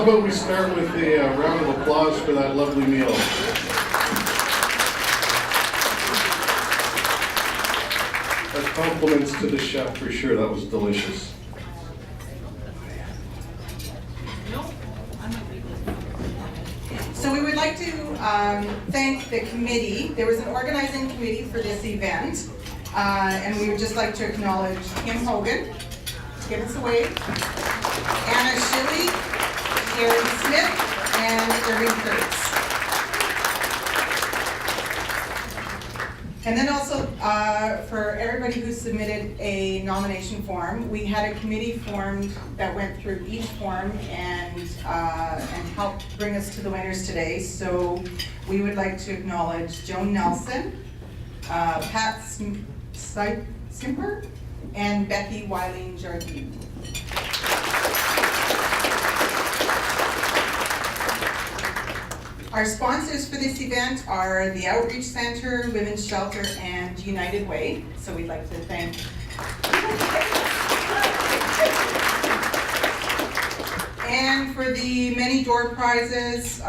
about we start with a round of applause for that lovely meal. As compliments to the chef, for sure, that was delicious. So we would like to thank the committee. There was an organizing committee for this event, and we would just like to acknowledge Kim Hogan, to give us a wave, Anna Shilley, Gary Smith, and Irving Kurtz. And then also for everybody who submitted a nomination form, we had a committee formed that went through each form and helped bring us to the winners today. So we would like to acknowledge Joan Nelson, Pat Simper, and Becky Weiling Jardine. Our sponsors for this event are the Outreach Center, Women's Shelter, and United Way. So we'd like to thank. And for the many door prizes,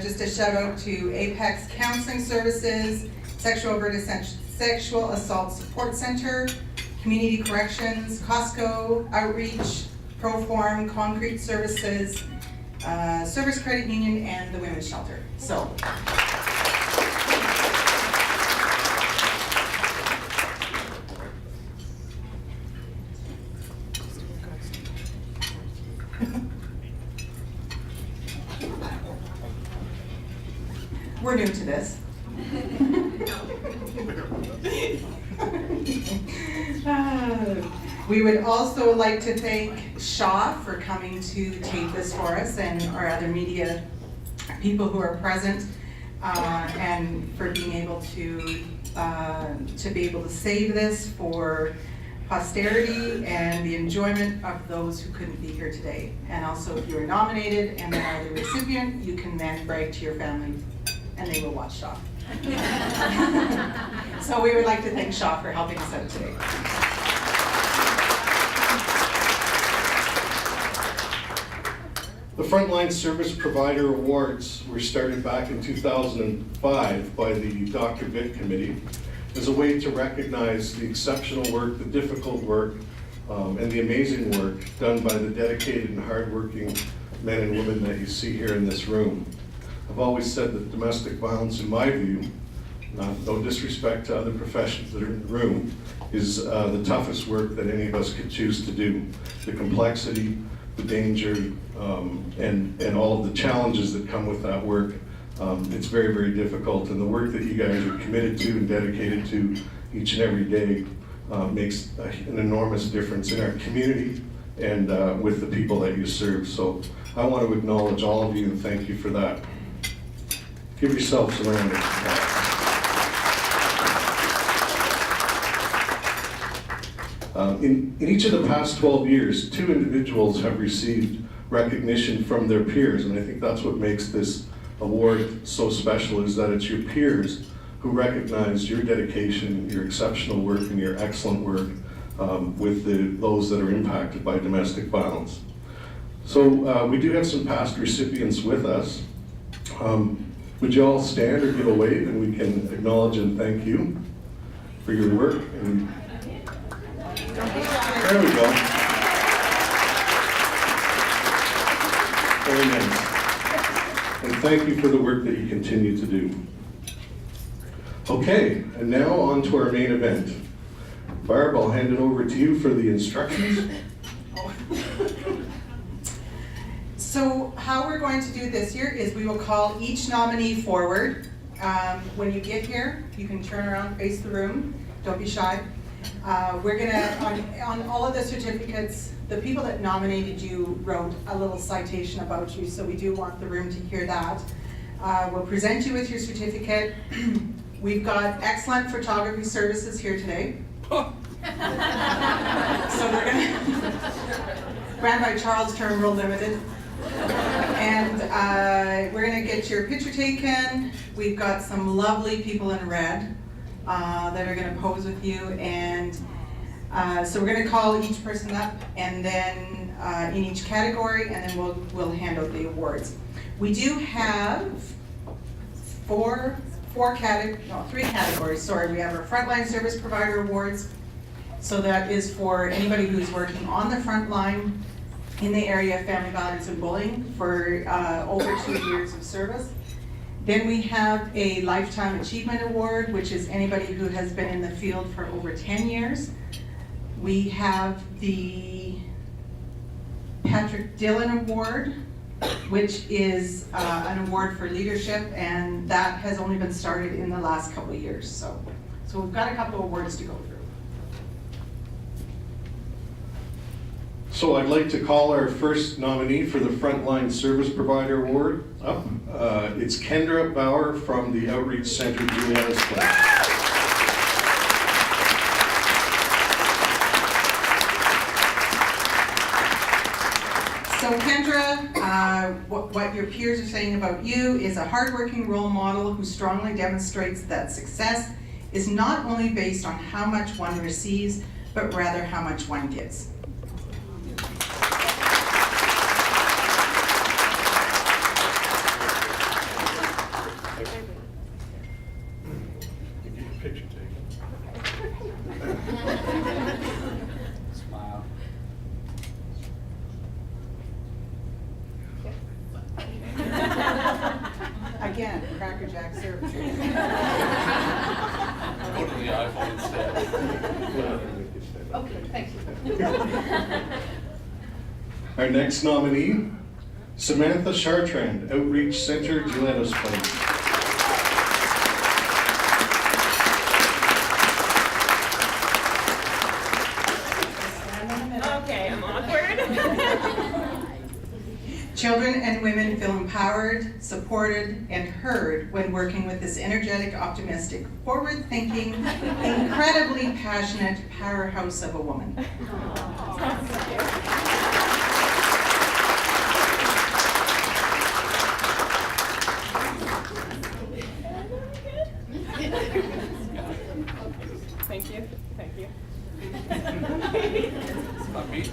just a shout out to Apex Counseling Services, Alberta Sexual Assault Support Center, Community Corrections, Costco, Outreach, Proform, Concrete Services, Service Credit Union, and the Women's Shelter. So. We're new to this. We would also like to thank Shaw for coming to tape this for us, and our other media people who are present, and for being able to be able to save this for posterity and the enjoyment of those who couldn't be here today. And also, if you were nominated and then are the recipient, you can then brag to your family, and they will watch Shaw. So we would like to thank Shaw for helping us out today. The Frontline Service Provider Awards were started back in 2005 by the DRVIC committee as a way to recognize the exceptional work, the difficult work, and the amazing work done by the dedicated and hardworking men and women that you see here in this room. I've always said that domestic violence, in my view, no disrespect to other professions that are in the room, is the toughest work that any of us could choose to do. The complexity, the danger, and all of the challenges that come with that work, it's very, very difficult. And the work that you guys are committed to and dedicated to each and every day makes an enormous difference in our community and with the people that you serve. So I want to acknowledge all of you and thank you for that. Give yourselves a round of applause. In each of the past 12 years, 2 individuals have received recognition from their peers, and I think that's what makes this award so special, is that it's your peers who recognize your dedication, your exceptional work, and your excellent work with those that are impacted by domestic violence. So we do have some past recipients with us. Would you all stand or give a wave, and we can acknowledge and thank you for your work. And there we go. Very nice. And thank you for the work that you continue to do. Okay, and now on to our main event. Barb, I'll hand it over to you for the instructions. So how we're going to do this year is we will call each nominee forward. When you get here, you can turn around, face the room, don't be shy. We're gonna, on all of the certificates, the people that nominated you wrote a little citation about you, so we do want the room to hear that. We'll present you with your certificate. We've got excellent photography services here today. So we're gonna, ran by Charles Turnbull Limited. And we're gonna get your picture taken. We've got some lovely people in red that are gonna pose with you, and So we're gonna call each person up and then in each category, and then we'll hand out the awards. We do have three categories, sorry. We have our Frontline Service Provider Awards. So that is for anybody who's working on the front line in the area of family violence and bullying for over 2 years of service. Then we have a Lifetime Achievement Award, which is anybody who has been in the field for over 10 years. We have the Patrick Dillon Award, which is an award for leadership, and that has only been started in the last couple of years. So we've got a couple of awards to go through. So I'd like to call our first nominee for the Frontline Service Provider Award up. It's Kendra Bauer from the Outreach Center, Juliana's Place. So Kendra, what your peers are saying about you is a hardworking role model who strongly demonstrates that success is not only based on how much one receives, but rather how much one gives. Picture taken. Smile. Again, Cracker Jack syrup. Go to the iPhone instead. Okay, thank you. Our next nominee, Samantha Chartrand, Outreach Center, Juliana's Place. Okay, I'm awkward. Children and women feel empowered, supported, and heard when working with this energetic, optimistic, forward-thinking, incredibly passionate powerhouse of a woman. Thank you, thank you. It's not me.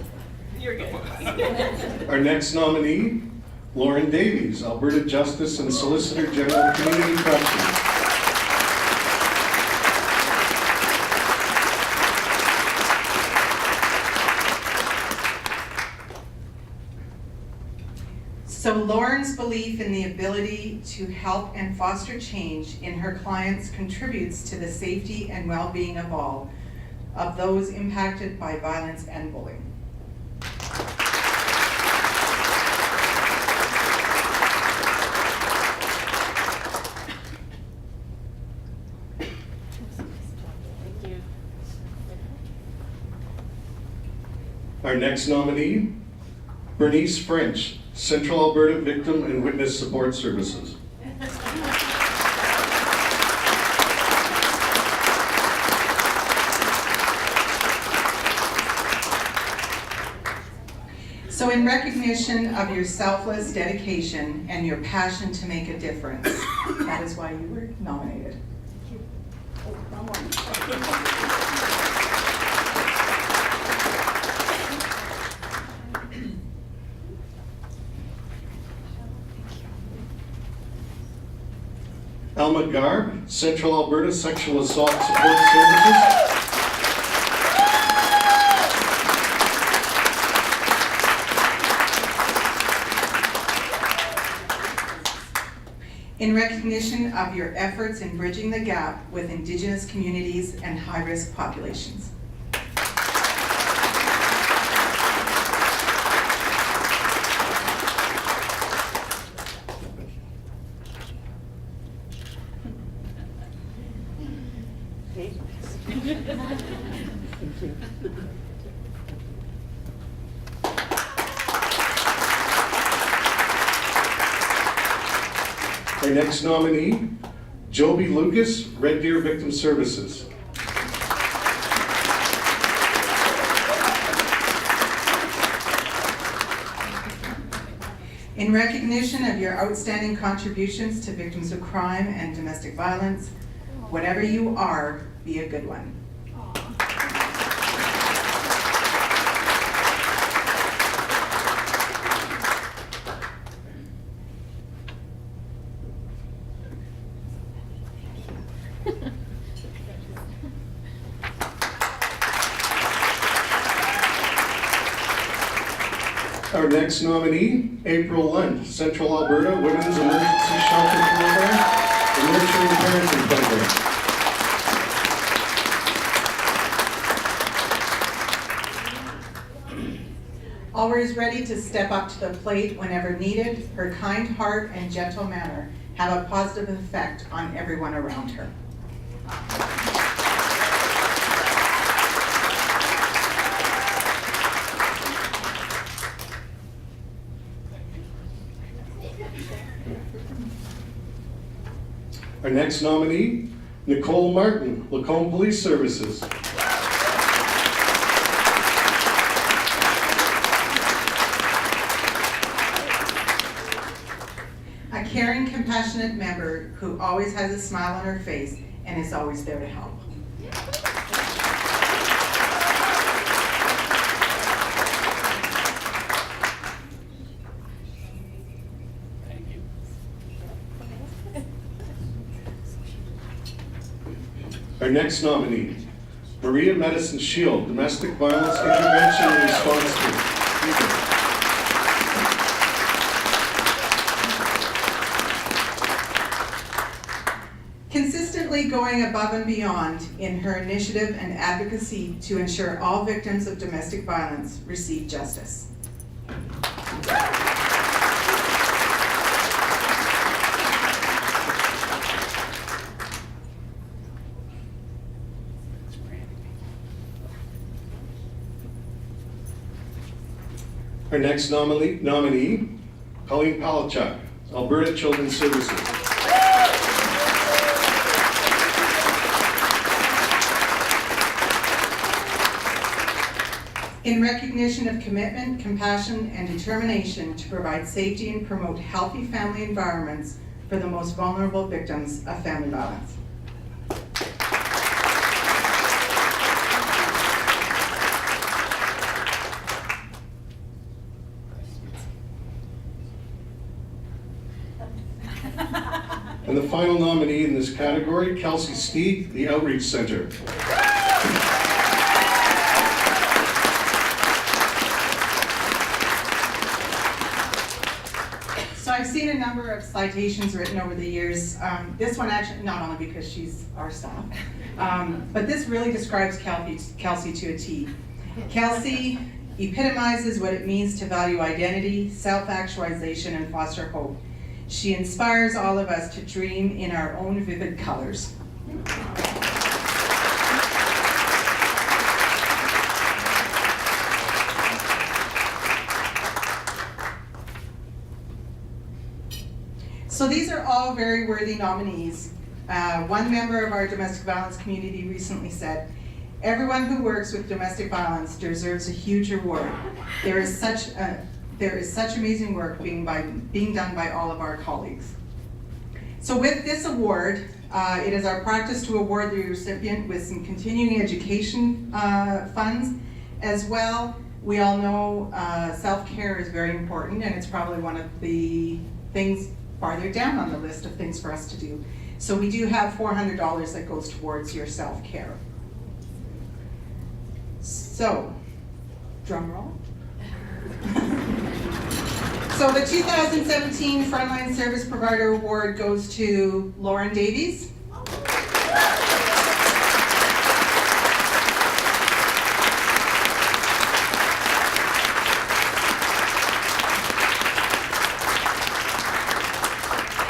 You're good. Our next nominee, Lauren Davies, Alberta Justice and Solicitor General, Community Corrections. So Lauren's belief in the ability to help and foster change in her clients contributes to the safety and well-being of all of those impacted by violence and bullying. Thank you. Our next nominee, Bernice French, Central Alberta Victim and Witness Support Services. So in recognition of your selfless dedication and your passion to make a difference, that is why you were nominated. Alma Garb, Central Alberta Sexual Assault Support Services. In recognition of your efforts in bridging the gap with Indigenous communities and high-risk populations. Our next nominee, Joby Lucas, Red Deer Victim Services. In recognition of your outstanding contributions to victims of crime and domestic violence, whatever you are, be a good one. Our next nominee, April Lund, Central Alberta Women's Emergency Shelter Program and Nurturing Parenting Program. Always ready to step up to the plate whenever needed, her kind heart and gentle manner have a positive effect on everyone around her. Our next nominee, Nicole Martin, Lacombe Police Services. A caring, compassionate member who always has a smile on her face and is always there to help. Thank you. Our next nominee, Maria Medicine Shield, Domestic Violence Intervention and Response Team. Consistently going above and beyond in her initiative and advocacy to ensure all victims of domestic violence receive justice. Our next nominee, Colleen Palachuk, Alberta Children's Services. In recognition of commitment, compassion, and determination to provide safety and promote healthy family environments for the most vulnerable victims of family violence. And the final nominee in this category, Kelsey Steeg, the Outreach Center. So I've seen a number of citations written over the years. This one actually, not only because she's our staff, but this really describes Kelsey to a T. Kelsey epitomizes what it means to value identity, self-actualization, and foster hope. She inspires all of us to dream in our own vivid colors. So these are all very worthy nominees. One member of our domestic violence community recently said, "Everyone who works with domestic violence deserves a huge reward. There is such amazing work being done by all of our colleagues." So with this award, it is our practice to award the recipient with some continuing education funds as well. We all know self-care is very important, and it's probably one of the things farther down on the list of things for us to do. So we do have $400 that goes towards your self-care. So, drum roll. So the 2017 Frontline Service Provider Award goes to Lauren Davies.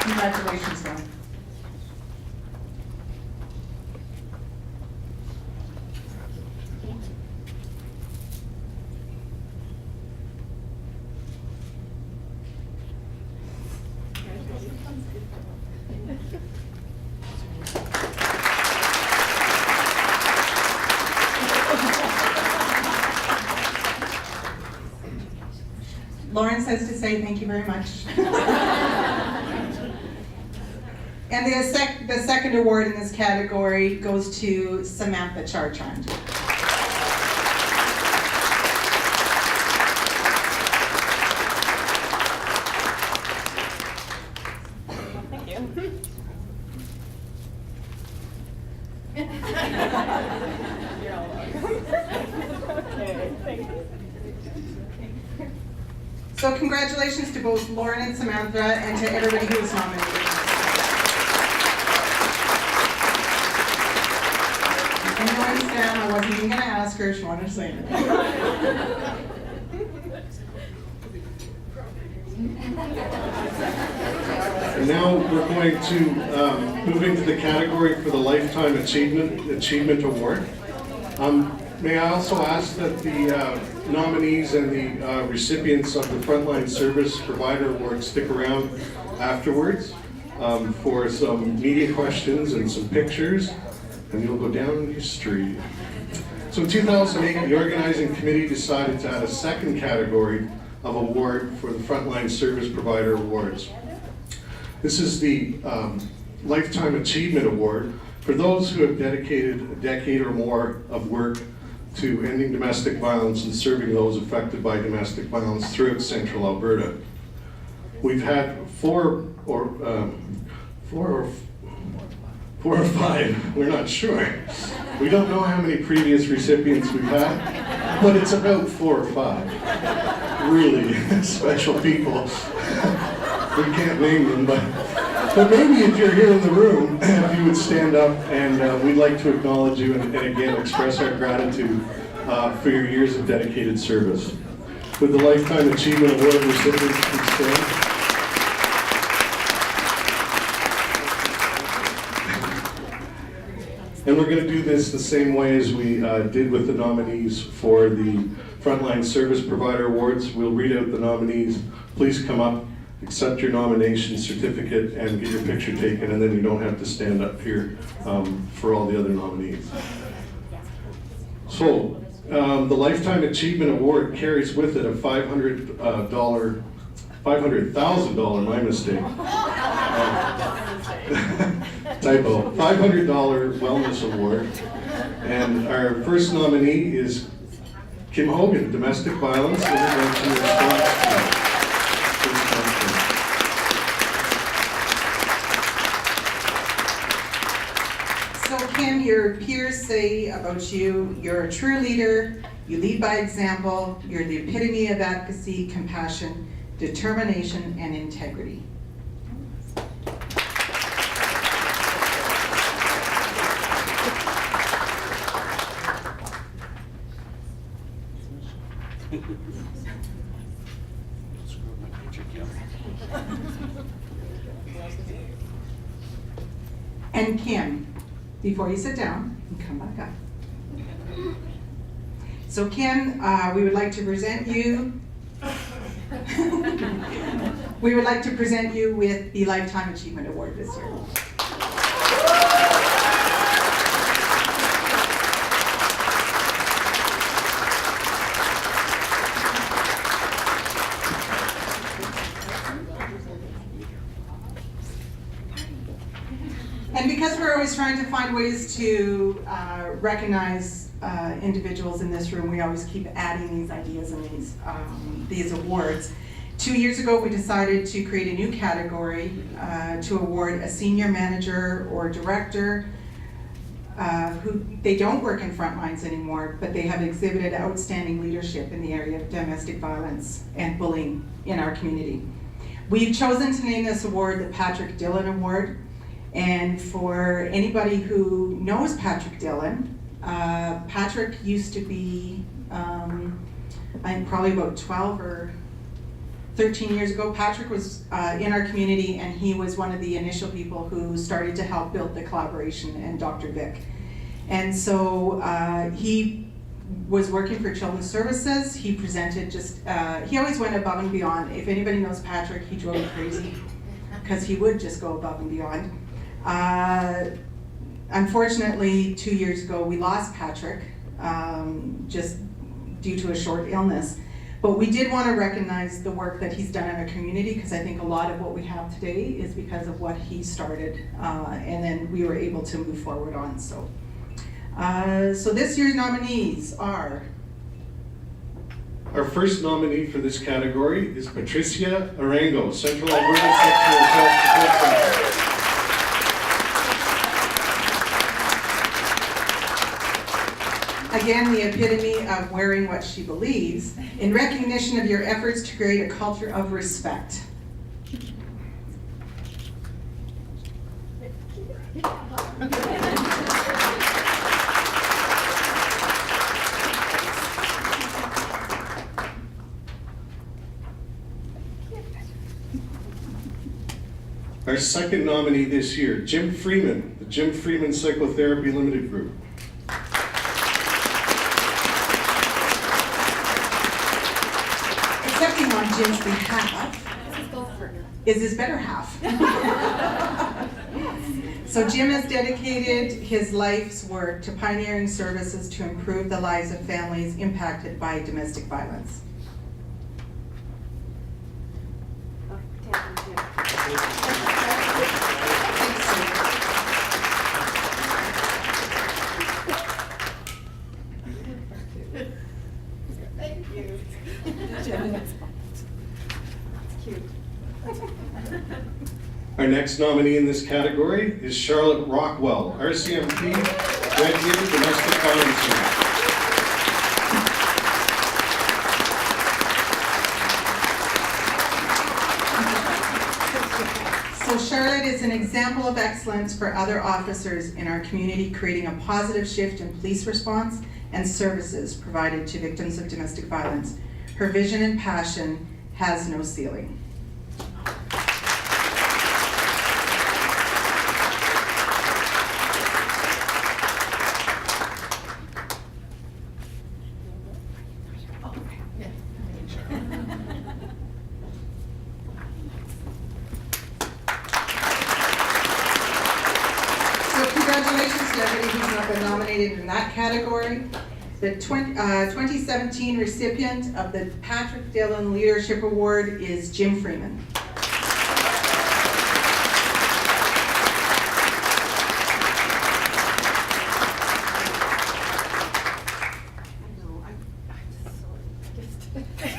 Congratulations, Lauren. Lauren says to say thank you very much. And the second award in this category goes to Samantha Chartrand. Thank you. You're all welcome. Okay, thank you. So congratulations to both Lauren and Samantha and to everybody who was nominated. And knowing Sam, I wasn't even going to ask her if she wanted to say it. And now we're going to move into the category for the Lifetime Achievement Award. May I also ask that the nominees and the recipients of the Frontline Service Provider Award stick around afterwards for some media questions and some pictures, and you'll go down in history. So in 2008, the organizing committee decided to add a second category of award for the Frontline Service Provider Awards. This is the Lifetime Achievement Award for those who have dedicated a decade or more of work to ending domestic violence and serving those affected by domestic violence throughout central Alberta. We've had four or five, we're not sure. We don't know how many previous recipients we've had, but it's about 4 or 5 really special people. We can't name them, but maybe if you're here in the room, if you would stand up, and we'd like to acknowledge you and again express our gratitude for your years of dedicated service. With the Lifetime Achievement Award recipients, please stand. And we're going to do this the same way as we did with the nominees for the Frontline Service Provider Awards. We'll read out the nominees. Please come up, accept your nomination certificate, and get your picture taken, and then you don't have to stand up here for all the other nominees. So, the Lifetime Achievement Award carries with it a $500,000, my mistake. Typo, $500 Wellness Award. And our first nominee is Kim Hogan, Domestic Violence Intervention Response Team. So Kim, your peers say about you, you're a true leader, you lead by example, you're the epitome of advocacy, compassion, determination, and integrity. And Kim, before you sit down, and come back up. So Kim, we would like to present you with the Lifetime Achievement Award this year. And because we're always trying to find ways to recognize individuals in this room, we always keep adding these ideas and these awards. 2 years ago, we decided to create a new category to award a senior manager or director who they don't work in front lines anymore, but they have exhibited outstanding leadership in the area of domestic violence and bullying in our community. We've chosen to name this award the Patrick Dillon Award. And for anybody who knows Patrick Dillon, Patrick used to be, I'm probably about 12 or 13 years ago, Patrick was in our community, and he was one of the initial people who started to help build the collaboration and DRVIC. And so he was working for Children's Services. He presented he always went above and beyond. If anybody knows Patrick, he drove me crazy because he would just go above and beyond. Unfortunately, 2 years ago, we lost Patrick just due to a short illness. But we did want to recognize the work that he's done in our community, because I think a lot of what we have today is because of what he started, and then we were able to move forward on. So this year's nominees are... Our first nominee for this category is Patricia Arango, Central Alberta Sexual Assault Support Center. again, the epitome of wearing what she believes, in recognition of your efforts to create a culture of respect. Our second nominee this year, Jim Freeman, the Jim Freeman Psychotherapy Limited Group. Accepting on Jim's behalf is his better half. So Jim has dedicated his life's work to pioneering services to improve the lives of families impacted by domestic violence. Thank you. That's cute. Our next nominee in this category is Charlotte Rockwell, RCMP, graduated domestic violence unit. So Charlotte is an example of excellence for other officers in our community, creating a positive shift in police response and services provided to victims of domestic violence. Her vision and passion has no ceiling. Congratulations to everybody who's not been nominated in that category. The 2017 recipient of the Patrick Dillon Leadership Award is Jim Freeman.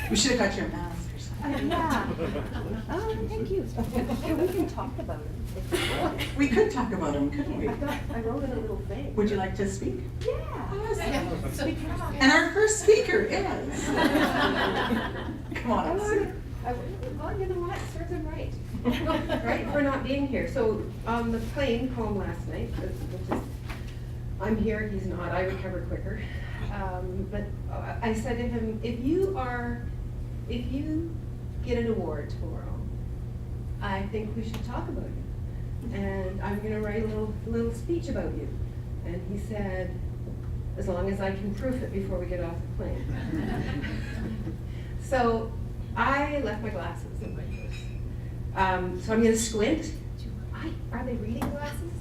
We should have got your mask or something. Yeah. Oh, thank you. Yeah, we can talk about it. We could talk about him, couldn't we? I wrote in a little thing. Would you like to speak? Yeah. Awesome. And our first speaker is. Come on. Well, you know what, serves him right. Right, for not being here. So on the plane home last night, which is, I'm here, he's not, I recover quicker. But I said to him, if you get an award tomorrow, I think we should talk about you. And I'm gonna write a little speech about you. And he said, as long as I can proof it before we get off the plane. So I left my glasses in my purse. So I'm gonna squint. Are they reading glasses?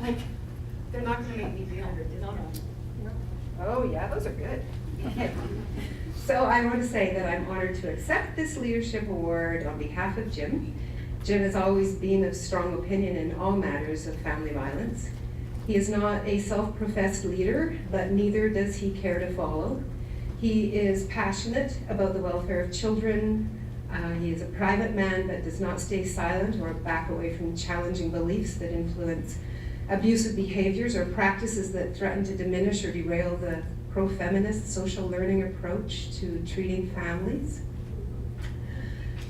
Like, they're not gonna make me feel good. No. Oh yeah, those are good. So I want to say that I'm honored to accept this leadership award on behalf of Jim. Jim has always been of strong opinion in all matters of family violence. He is not a self-professed leader, but neither does he care to follow. He is passionate about the welfare of children. He is a private man that does not stay silent or back away from challenging beliefs that influence abusive behaviors or practices that threaten to diminish or derail the pro-feminist social learning approach to treating families.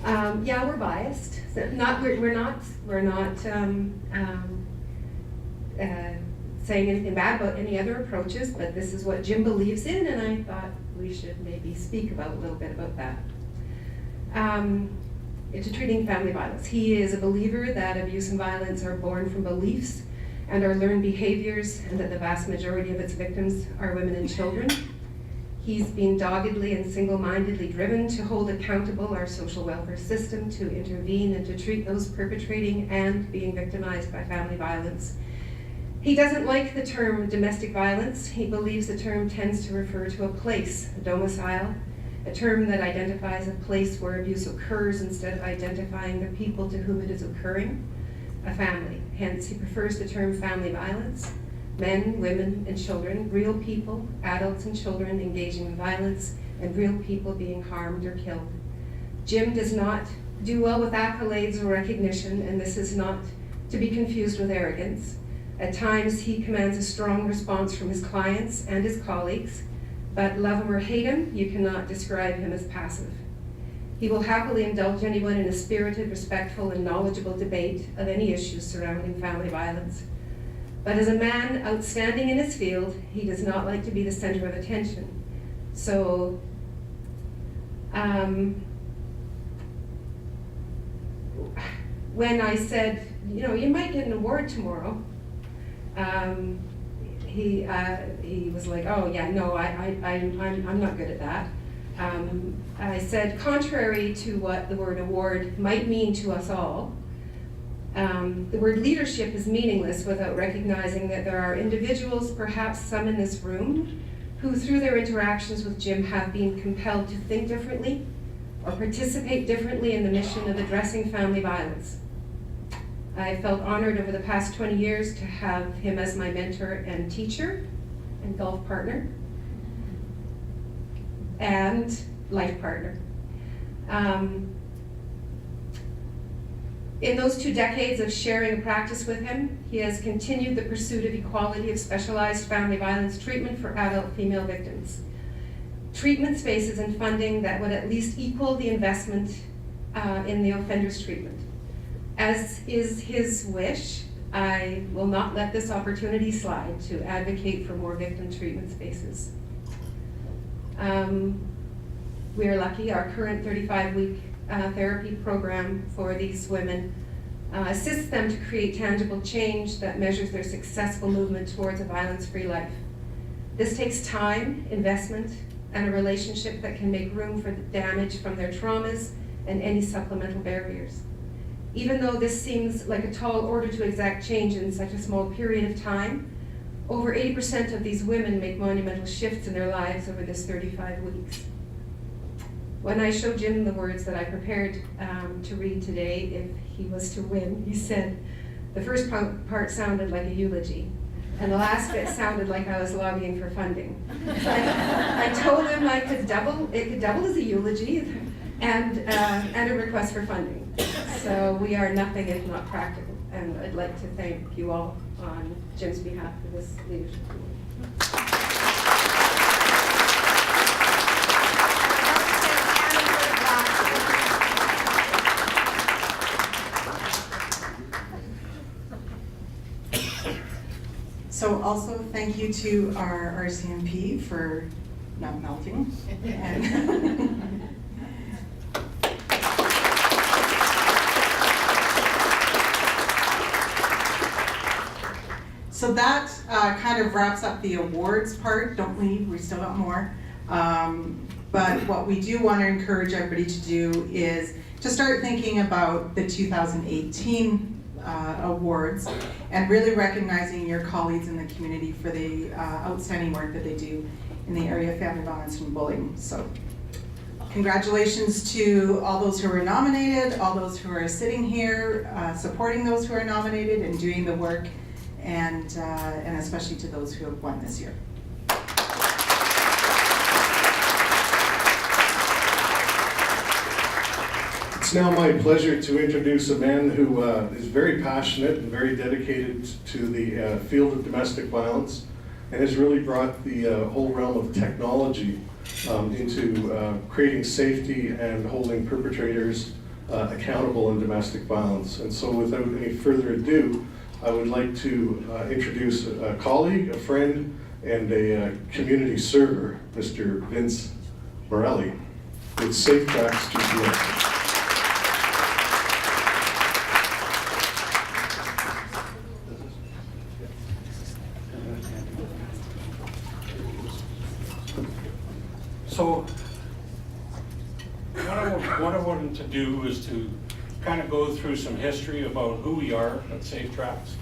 Yeah, we're biased. We're not saying anything bad about any other approaches, but this is what Jim believes in, and I thought we should maybe speak a little bit about that. To treating family violence. He is a believer that abuse and violence are born from beliefs and are learned behaviors, and that the vast majority of its victims are women and children. He's been doggedly and single-mindedly driven to hold accountable our social welfare system, to intervene and to treat those perpetrating and being victimized by family violence. He doesn't like the term domestic violence. He believes the term tends to refer to a place, a domicile, a term that identifies a place where abuse occurs instead of identifying the people to whom it is occurring, a family. Hence, he prefers the term family violence. Men, women, and children, real people, adults and children engaging in violence, and real people being harmed or killed. Jim does not do well with accolades or recognition, and this is not to be confused with arrogance. At times, he commands a strong response from his clients and his colleagues, but love him or hate him, you cannot describe him as passive. He will happily indulge anyone in a spirited, respectful, and knowledgeable debate of any issues surrounding family violence. But as a man outstanding in his field, he does not like to be the center of attention. So, when I said, you know, you might get an award tomorrow, he was like, oh yeah, no, I'm not good at that. I said, contrary to what the word award might mean to us all, the word leadership is meaningless without recognizing that there are individuals, perhaps some in this room, who through their interactions with Jim have been compelled to think differently or participate differently in the mission of addressing family violence. I felt honored over the past 20 years to have him as my mentor and teacher and golf partner and life partner. In those 2 decades of sharing a practice with him, he has continued the pursuit of equality of specialized family violence treatment for adult female victims. Treatment spaces and funding that would at least equal the investment in the offender's treatment. As is his wish, I will not let this opportunity slide to advocate for more victim treatment spaces. We are lucky, our current 35-week therapy program for these women assists them to create tangible change that measures their successful movement towards a violence-free life. This takes time, investment, and a relationship that can make room for the damage from their traumas and any supplemental barriers. Even though this seems like a tall order to exact change in such a small period of time, over 80% of these women make monumental shifts in their lives over this 35 weeks. When I showed Jim the words that I prepared to read today, if he was to win, he said, the first part sounded like a eulogy, and the last bit sounded like I was lobbying for funding. I told him it could double as a eulogy and a request for funding. So we are nothing if not practical, and I'd like to thank you all on Jim's behalf for this leadership award. So also thank you to our RCMP for not melting. And so that kind of wraps up the awards part. Don't leave, we still got more. But what we do want to encourage everybody to do is to start thinking about the 2018 awards and really recognizing your colleagues in the community for the outstanding work that they do in the area of family violence and bullying. So congratulations to all those who were nominated, all those who are sitting here supporting those who are nominated and doing the work, and especially to those who have won this year. It's now my pleasure to introduce a man who is very passionate and very dedicated to the field of domestic violence and has really brought the whole realm of technology into creating safety and holding perpetrators accountable in domestic violence. And so without any further ado, I would like to introduce a colleague, a friend, and a community server, Mr. Vince Morelli, with Safe Tracks GPS. So what I wanted to do is to kind of go through some history about who we are at Safe Tracks,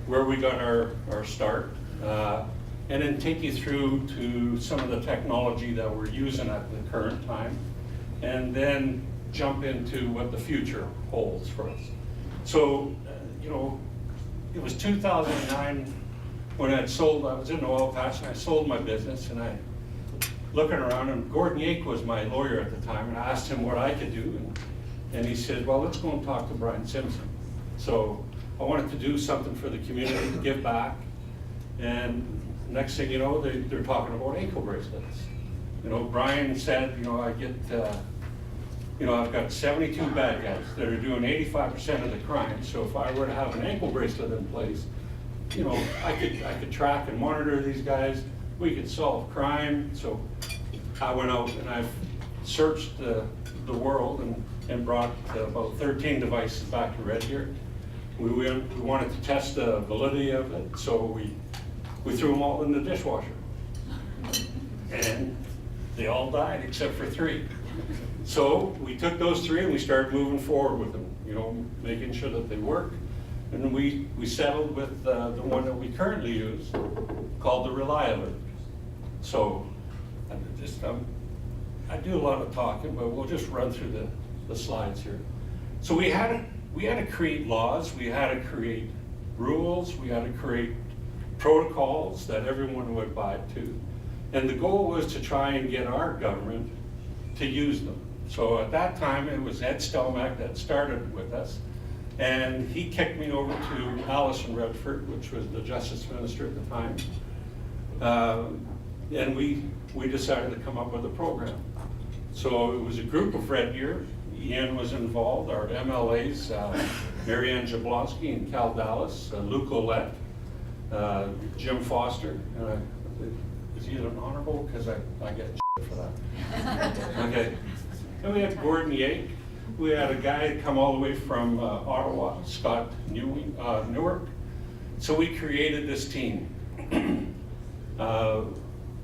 where we got our start, and then take you through to some of the technology that we're using at the current time, and then jump into what the future holds for us. So, you know, it was 2009 when I was in the oil patch and I sold my business, and I looking around, and Gordon Yake was my lawyer at the time, and I asked him what I could do, and he said, well, let's go and talk to Brian Simpson. So I wanted to do something for the community, give back. And next thing you know, they're talking about ankle bracelets. You know, Brian said, you know, I get, you know, I've got 72 bad guys that are doing 85% of the crime. So if I were to have an ankle bracelet in place, you know, I could track and monitor these guys. We could solve crime. So I went out and I've searched the world and brought about 13 devices back to Red Deer. We wanted to test the validity of it, so we threw them all in the dishwasher. And they all died except for 3. So we took those 3 and we started moving forward with them, you know, making sure that they work. And we settled with the one that we currently use, called the Rely Alert. So I do a lot of talking, but we'll just run through the slides here. So we had to create laws, we had to create rules, we had to create protocols that everyone would abide to. And the goal was to try and get our government to use them. So at that time, it was Ed Stelmach that started with us. And he kicked me over to Alison Redford, which was the Justice Minister at the time. And we decided to come up with a program. So it was a group of Red Deer. Ian was involved, our MLAs, Marianne Jablonski and Cal Dallas, Luke Ouellette, Jim Foster. Is he an honorable? Because I get shit for that. Okay. And we had Gordon Yake. We had a guy come all the way from Ottawa, Scott Newark. So we created this team.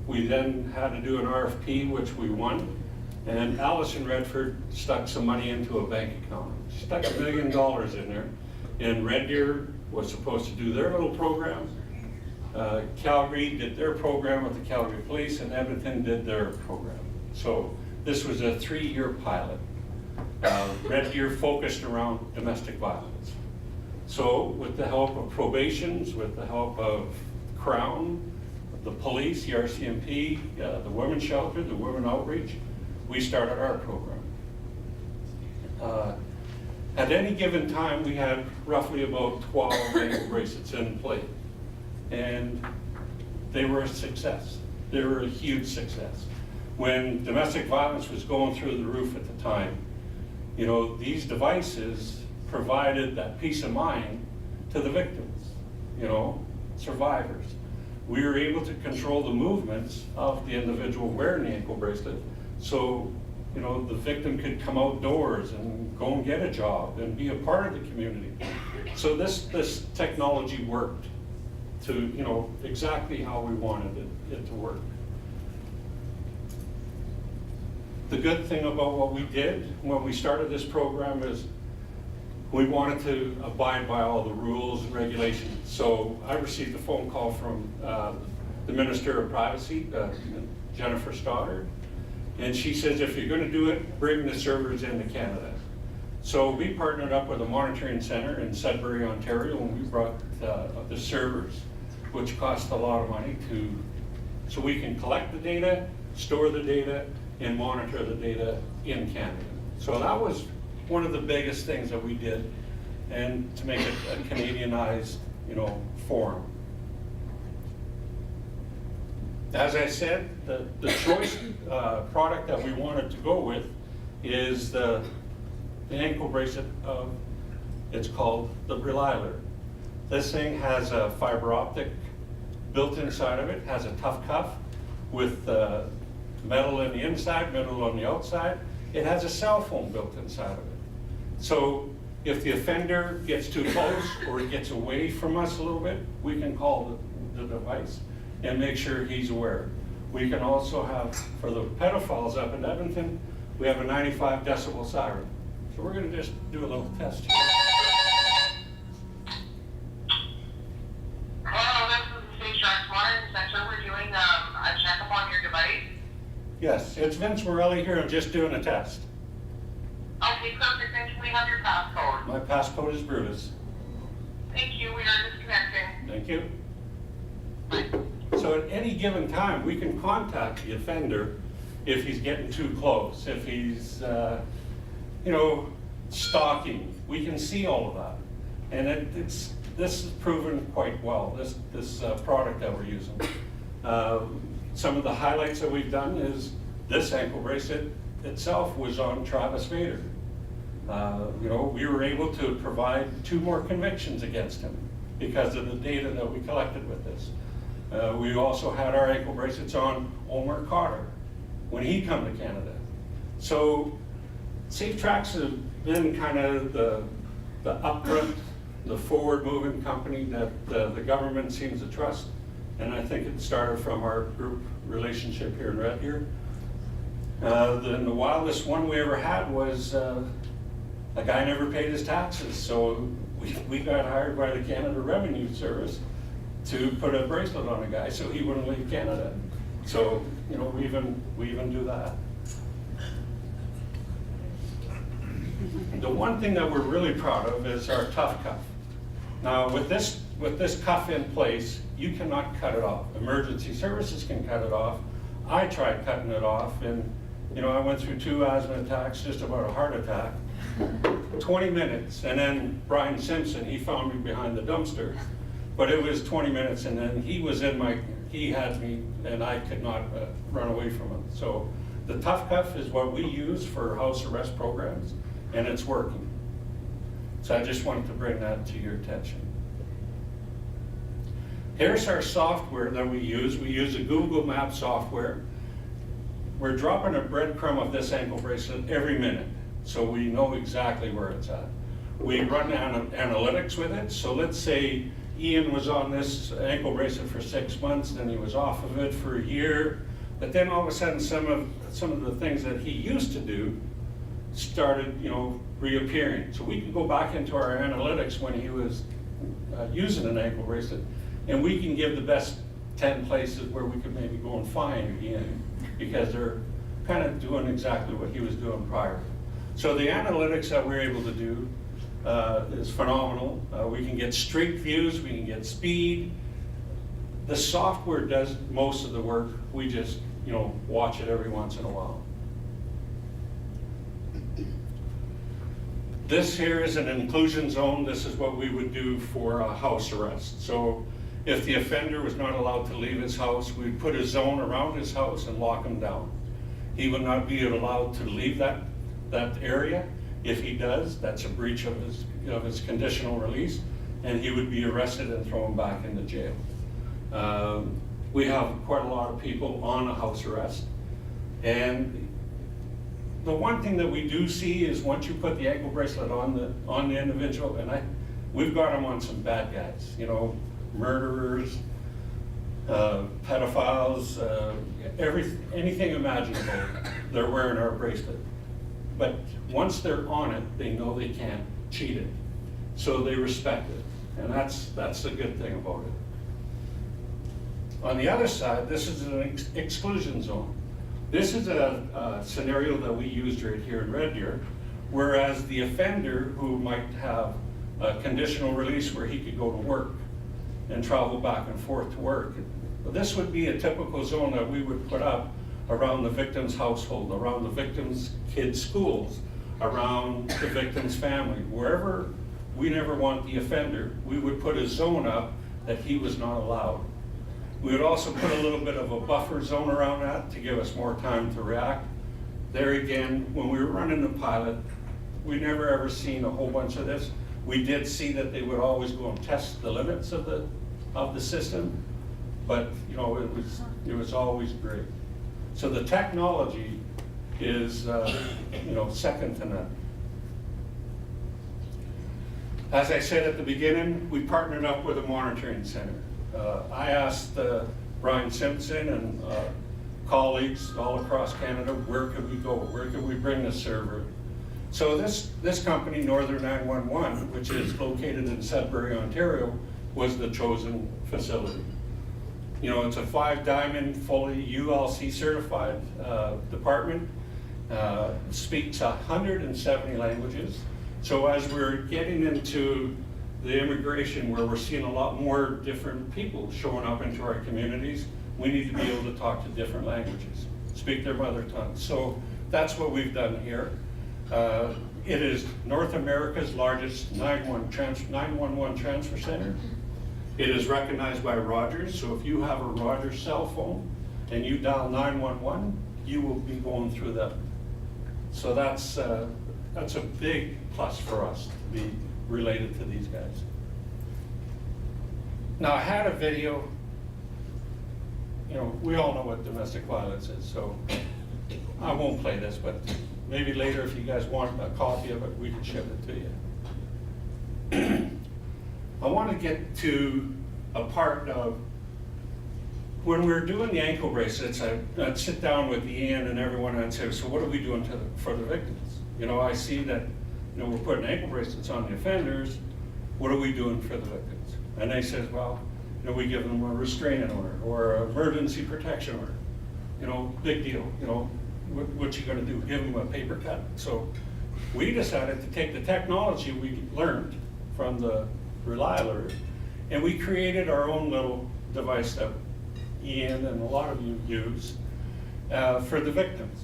We then had to do an RFP, which we won. And Alison Redford stuck some money into a bank account. She stuck $1 million in there. And Red Deer was supposed to do their little program. Calgary did their program with the Calgary Police, and Edmonton did their program. So this was a 3-year pilot. Red Deer focused around domestic violence. So with the help of probations, with the help of Crown, the police, the RCMP, the women's shelter, the women outreach, we started our program. At any given time, we had roughly about 12 ankle bracelets in play. And they were a success. They were a huge success. When domestic violence was going through the roof at the time, you know, these devices provided that peace of mind to the victims, you know, survivors. We were able to control the movements of the individual wearing the ankle bracelet, so, you know, the victim could come outdoors and go and get a job and be a part of the community. So this technology worked to, you know, exactly how we wanted it to work. The good thing about what we did when we started this program is we wanted to abide by all the rules and regulations. So I received a phone call from the Minister of Privacy, Jennifer Stoddard, and she says, if you're going to do it, bring the servers into Canada. So we partnered up with a monitoring center in Sudbury, Ontario, and we brought the servers, which cost a lot of money so we can collect the data, store the data, and monitor the data in Canada. So that was one of the biggest things that we did, and to make it a Canadianized, you know, forum. As I said, the choice product that we wanted to go with is the ankle bracelet it's called the Rely Alert. This thing has a fiber optic built inside of it, has a tough cuff with metal in the inside, metal on the outside. It has a cell phone built inside of it. So if the offender gets too close or he gets away from us a little bit, we can call the device and make sure he's aware. We can also have, for the pedophiles up in Edmonton, we have a 95 decibel siren. So we're gonna just do a little test here. Hello, this is the State Sharks Monitoring Center. We're doing a checkup on your device. Yes, it's Vince Morelli here. I'm just doing a test. Okay, perfect. And can we have your passcode? My passcode is Brutus. Thank you. We are disconnecting. Thank you. So at any given time, we can contact the offender if he's getting too close, if he's, you know, stalking. We can see all of that. And this is proven quite well, this product that we're using. Some of the highlights that we've done is this ankle bracelet itself was on Travis Vader. You know, we were able to provide 2 more convictions against him because of the data that we collected with this. We also had our ankle bracelets on Omar Carter when he come to Canada. So Safe Tracks have been kind of the upfront, the forward-moving company that the government seems to trust. And I think it started from our group relationship here in Red Deer. The wildest one we ever had was a guy never paid his taxes, so we got hired by the Canada Revenue Service to put a bracelet on a guy so he wouldn't leave Canada. So, you know, we even do that. The one thing that we're really proud of is our tough cuff. Now, with this cuff in place, you cannot cut it off. Emergency services can cut it off. I tried cutting it off, and you know, I went through 2 asthma attacks, just about a heart attack. 20 minutes, and then Brian Simpson, he found me behind the dumpster. But it was 20 minutes, and then he had me, and I could not run away from him. So the tough cuff is what we use for house arrest programs, and it's working. So I just wanted to bring that to your attention. Here's our software that we use. We use a Google Maps software. We're dropping a breadcrumb of this ankle bracelet every minute, so we know exactly where it's at. We run analytics with it, so let's say Ian was on this ankle bracelet for 6 months, then he was off of it for a year, but then all of a sudden some of the things that he used to do started, you know, reappearing. So we can go back into our analytics when he was using an ankle bracelet, and we can give the best 10 places where we could maybe go and find Ian, because they're kind of doing exactly what he was doing prior. So the analytics that we're able to do is phenomenal. We can get street views, we can get speed. The software does most of the work. We just, you know, watch it every once in a while. This here is an inclusion zone. This is what we would do for a house arrest. So if the offender was not allowed to leave his house, we'd put a zone around his house and lock him down. He would not be allowed to leave that area. If he does, that's a breach of his conditional release, and he would be arrested and thrown back into jail. We have quite a lot of people on a house arrest, and the one thing that we do see is once you put the ankle bracelet on the individual, and we've got them on some bad guys, you know, murderers, pedophiles, anything imaginable, they're wearing our bracelet. But once they're on it, they know they can't cheat it. So they respect it. And that's the good thing about it. On the other side, this is an exclusion zone. This is a scenario that we used right here in Red Deer, whereas the offender who might have a conditional release where he could go to work and travel back and forth to work, this would be a typical zone that we would put up around the victim's household, around the victim's kids' schools, around the victim's family. Wherever we never want the offender, we would put a zone up that he was not allowed. We would also put a little bit of a buffer zone around that to give us more time to react. There again, when we were running the pilot, we never ever seen a whole bunch of this. We did see that they would always go and test the limits of the system, but you know, it was always great. So the technology is you know, second to none. As I said at the beginning, we partnered up with a monitoring center. I asked Brian Simpson and colleagues all across Canada, where could we go? Where could we bring this server? So this company, Northern 911, which is located in Sudbury, Ontario, was the chosen facility. You know, it's a 5-diamond, fully ULC certified department, speaks 170 languages. So as we're getting into the immigration where we're seeing a lot more different people showing up into our communities, we need to be able to talk to different languages, speak their mother tongue. So that's what we've done here. It is North America's largest 911 transfer center. It is recognized by Rogers, so if you have a Rogers cell phone and you dial 911, you will be going through them. So that's a big plus for us to be related to these guys. Now, I had a video, you know, we all know what domestic violence is, so I won't play this, but maybe later if you guys want a copy of it, we can ship it to you. I want to get to a part of when we're doing the ankle bracelets, I'd sit down with Ian and everyone and I'd say, so what are we doing for the victims? You know, I see that, you know, we're putting ankle bracelets on the offenders. What are we doing for the victims? And they said, well, you know, we give them a restraining order or an emergency protection order. You know, big deal. You know, what you gonna do? Give them a paper cut? So we decided to take the technology we learned from the Rely Alert, and we created our own little device that Ian and a lot of you use for the victims.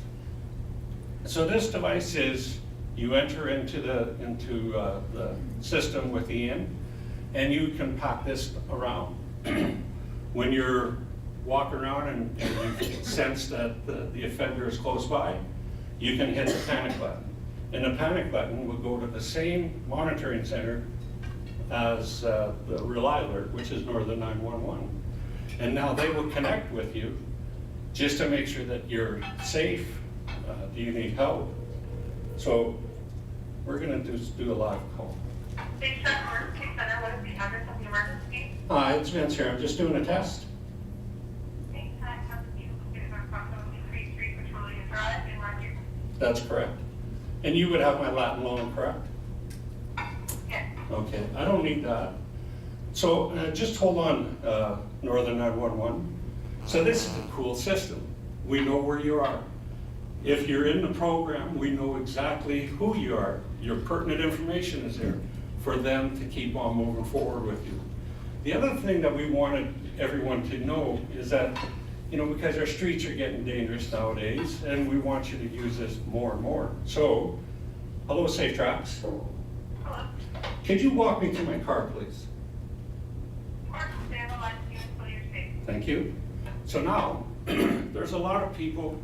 So this device is, you enter into the system with Ian, and you can pop this around. When you're walking around and you sense that the offender is close by, you can hit the panic button. And the panic button will go to the same monitoring center as the Rely Alert, which is Northern 911. And now they will connect with you just to make sure that you're safe. Do you need help? So we're gonna just do a live call. Big Chuck Emergency Center, what is the address of the emergency? It's Vince here, I'm just doing a test. Okay, can I have you located on approximately 3 Street, Petroleum Drive in Roger? That's correct. And you would have my Latin loan, correct? Yes. Okay, I don't need that. So just hold on, Northern 911. So this is a cool system. We know where you are. If you're in the program, we know exactly who you are. Your pertinent information is there for them to keep on moving forward with you. The other thing that we wanted everyone to know is that, you know, because our streets are getting dangerous nowadays, and we want you to use this more and more. So, hello, Safe Tracks. Hello. Could you walk me to my car, please? Of course, stay on the line until you're safe. Thank you. So now, there's a lot of people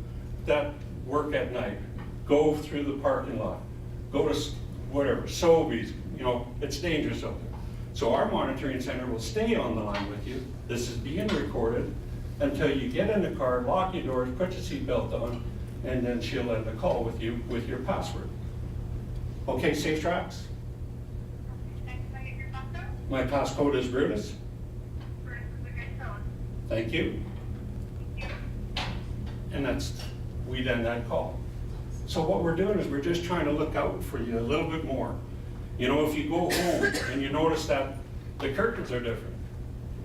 that work at night, go through the parking lot, go to whatever, Sobeys, you know, it's dangerous out there. So our monitoring center will stay on the line with you. This is being recorded until you get in the car, lock your doors, put your seatbelt on, and then she'll end the call with you with your password. Okay, Safe Tracks? Can I get your passcode? My passcode is Brutus. Bruce is a good phone. Thank you. Thank you. And that's, we end that call. So what we're doing is we're just trying to look out for you a little bit more. You know, if you go home and you notice that the curtains are different,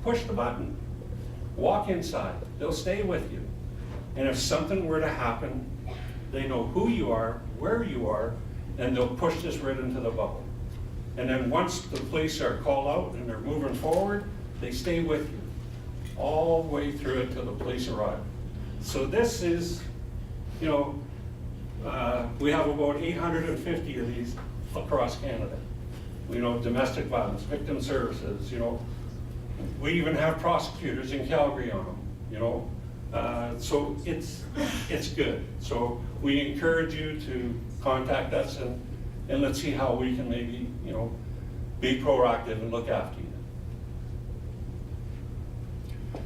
push the button, walk inside, they'll stay with you. And if something were to happen, they know who you are, where you are, and they'll push this right into the bubble. And then once the police are called out and they're moving forward, they stay with you all the way through it till the police arrive. So this is, you know, we have about 850 of these across Canada. You know, domestic violence, victim services, you know. We even have prosecutors in Calgary on them, you know. So it's good. So we encourage you to contact us and let's see how we can maybe, you know, be proactive and look after you.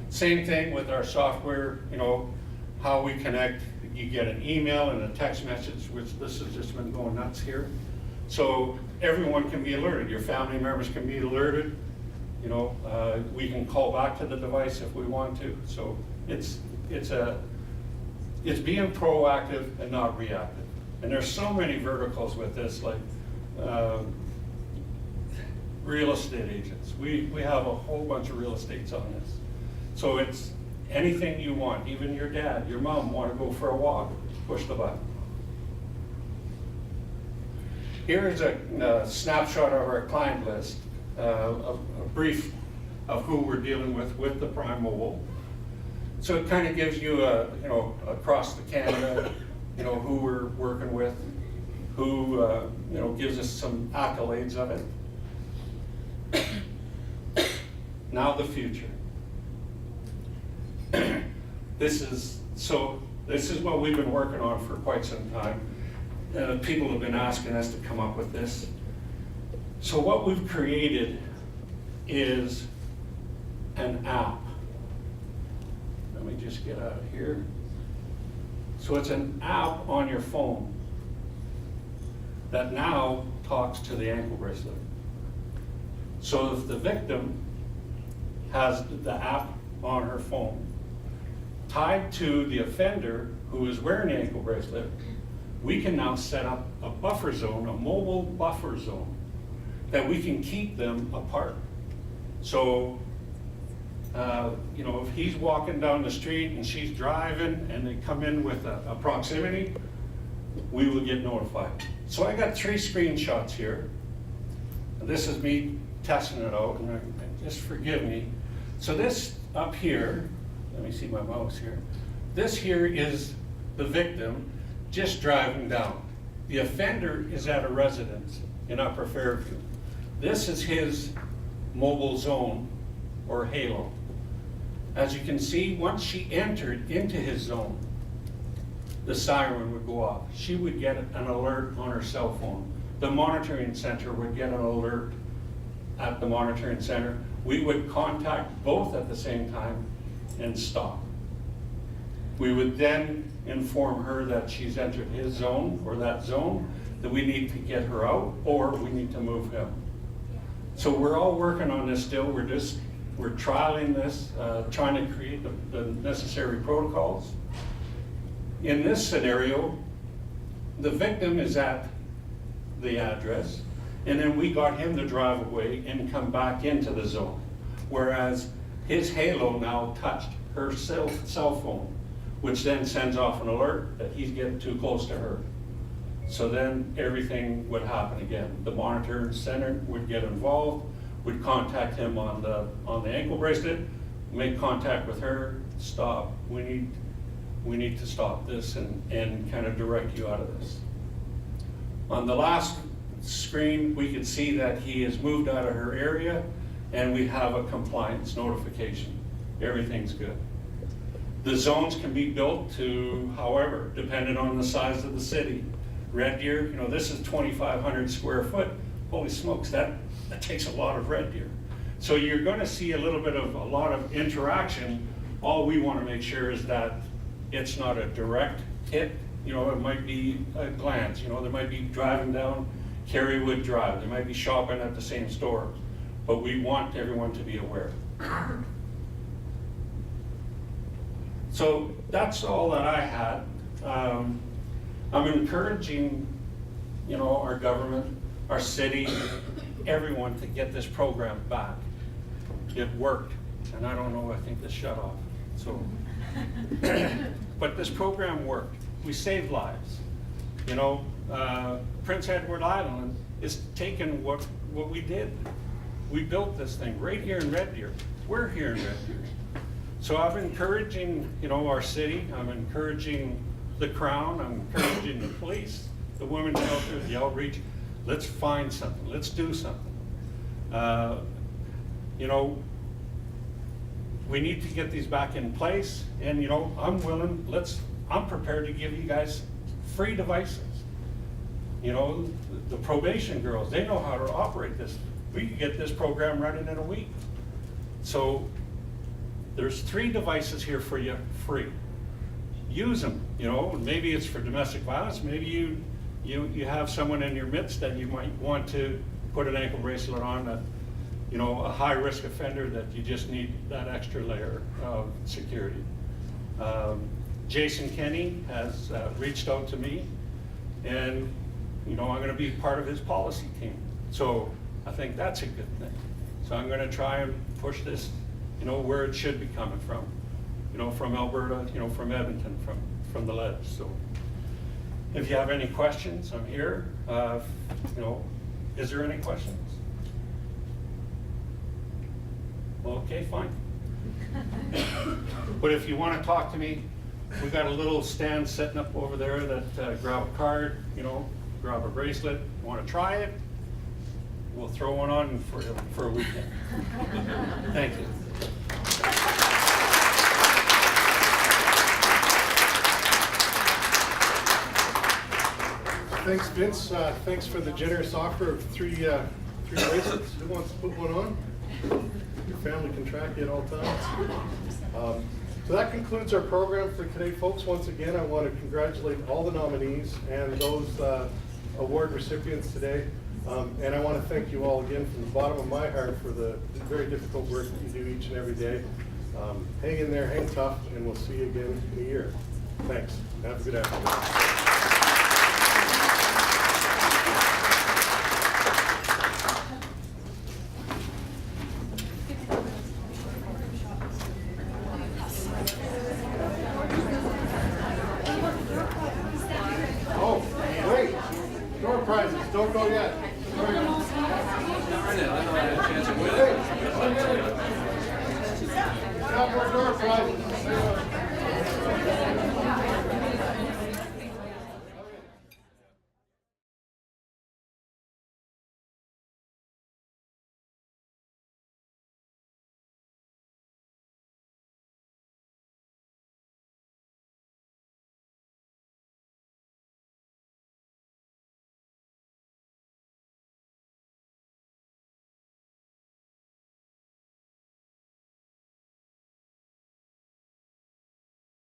Same thing with our software, you know, how we connect. You get an email and a text message, which this has just been going nuts here. So everyone can be alerted. Your family members can be alerted. You know, we can call back to the device if we want to. So it's being proactive and not reactive. And there's so many verticals with this, like real estate agents. We have a whole bunch of real estates on this. So it's anything you want, even your dad, your mom want to go for a walk, push the button. Here is a snapshot of our client list, a brief of who we're dealing with the Prime Mobile. So it kind of gives you a, you know, across the Canada, you know, who we're working with, who, you know, gives us some accolades of it. Now the future. This is what we've been working on for quite some time. People have been asking us to come up with this. So what we've created is an app. Let me just get out of here. So it's an app on your phone that now talks to the ankle bracelet. So if the victim has the app on her phone tied to the offender who is wearing the ankle bracelet, we can now set up a buffer zone, a mobile buffer zone, that we can keep them apart. So, you know, if he's walking down the street and she's driving and they come in with a proximity, we will get notified. So I got 3 screenshots here. This is me testing it out, and just forgive me. So this up here, let me see my mouse here. This here is the victim just driving down. The offender is at a residence in Upper Fairview. This is his mobile zone or halo. As you can see, once she entered into his zone, the siren would go off. She would get an alert on her cell phone. The monitoring center would get an alert at the monitoring center. We would contact both at the same time and stop. We would then inform her that she's entered his zone or that zone, that we need to get her out or we need to move him. So we're all working on this still. We're trialing this, trying to create the necessary protocols. In this scenario, the victim is at the address, and then we got him to drive away and come back into the zone. Whereas his halo now touched her cell phone, which then sends off an alert that he's getting too close to her. So then everything would happen again. The monitoring center would get involved, would contact him on the ankle bracelet, make contact with her, stop. We need to stop this and kind of direct you out of this. On the last screen, we could see that he has moved out of her area and we have a compliance notification. Everything's good. The zones can be built to, however, depending on the size of the city. Red Deer, you know, this is 2,500 square foot. Holy smokes, that takes a lot of Red Deer. So you're gonna see a lot of interaction. All we wanna make sure is that it's not a direct hit. You know, it might be a glance. You know, they might be driving down Kerrywood Drive. They might be shopping at the same store. But we want everyone to be aware. So that's all that I had. I'm encouraging, you know, our government, our city, everyone to get this program back. It worked, and I don't know, I think this shut off. So, but this program worked. We saved lives. You know, Prince Edward Island is taking what we did. We built this thing right here in Red Deer. We're here in Red Deer. So I'm encouraging, you know, our city. I'm encouraging the Crown. I'm encouraging the police, the women's shelter, the outreach. Let's find something. Let's do something. You know, we need to get these back in place. And you know, I'm prepared to give you guys free devices. You know, the probation girls, they know how to operate this. We could get this program running in a week. So there's 3 devices here for you free. Use them, you know, maybe it's for domestic violence, maybe you have someone in your midst that you might want to put an ankle bracelet on, that, you know, a high risk offender that you just need that extra layer of security. Jason Kenny has reached out to me, and you know, I'm going to be part of his policy team. So I think that's a good thing. So I'm going to try and push this, you know, where it should be coming from. You know, from Alberta, you know, from Edmonton, from the ledge. So if you have any questions, I'm here. You know, is there any questions? Okay, fine. But if you want to talk to me, we got a little stand setting up over there that grab a card, you know, grab a bracelet, want to try it, we'll throw one on for a weekend. Thank you. Thanks, Vince. Thanks for the generous offer of three bracelets. Who wants to put one on? Your family can track you at all times. So that concludes our program for today, folks. Once again, I want to congratulate all the nominees and those award recipients today. And I want to thank you all again from the bottom of my heart for the very difficult work that you do each and every day. Hang in there, hang tough, and we'll see you again in a year. Thanks. Have a good afternoon. Oh, wait, door prizes, don't go yet.